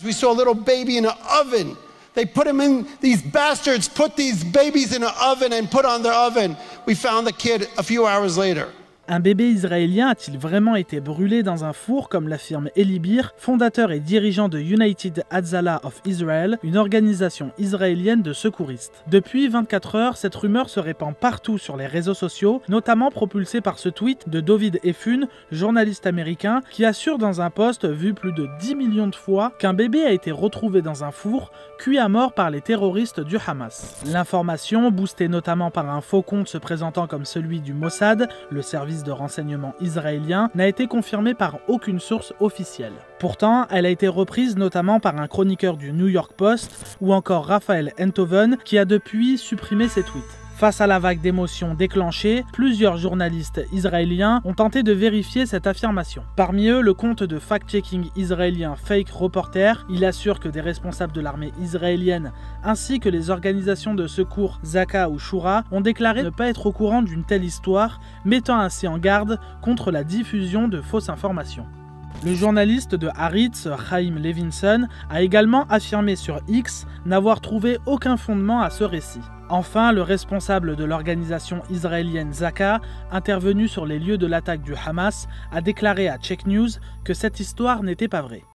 We saw a little baby in an oven. They put him in, these bastards put these babies in an oven and put on their oven. We found the kid a few hours later. Un bébé israélien a-t-il vraiment été brûlé dans un four, comme l'affirme Eli Bir, fondateur et dirigeant de United Hatzalah of Israel, une organisation israélienne de secouristes. Depuis 24 heures, cette rumeur se répand partout sur les réseaux sociaux, notamment propulsée par ce tweet de David Effun, journaliste américain, qui assure dans un post vu plus de 10 millions de fois qu'un bébé a été retrouvé dans un four, cuit à mort par les terroristes du Hamas. L'information, boostée notamment par un faux compte se présentant comme celui du Mossad, le service de renseignement israélien, n'a été confirmée par aucune source officielle. Pourtant, elle a été reprise notamment par un chroniqueur du New York Post ou encore Raphaël Enthoven qui a depuis supprimé ses tweets. Face à la vague d'émotions déclenchée, plusieurs journalistes israéliens ont tenté de vérifier cette affirmation. Parmi eux, le compte de fact-checking israélien Fake Reporter. Il assure que des responsables de l'armée israélienne ainsi que les organisations de secours Zaka ou Shura ont déclaré ne pas être au courant d'une telle histoire, mettant ainsi en garde contre la diffusion de fausses informations. Le journaliste de Haaretz, Chaim Levinson, a également affirmé sur X n'avoir trouvé aucun fondement à ce récit. Enfin, le responsable de l'organisation israélienne Zaka, intervenu sur les lieux de l'attaque du Hamas, a déclaré à Check News que cette histoire n'était pas vraie.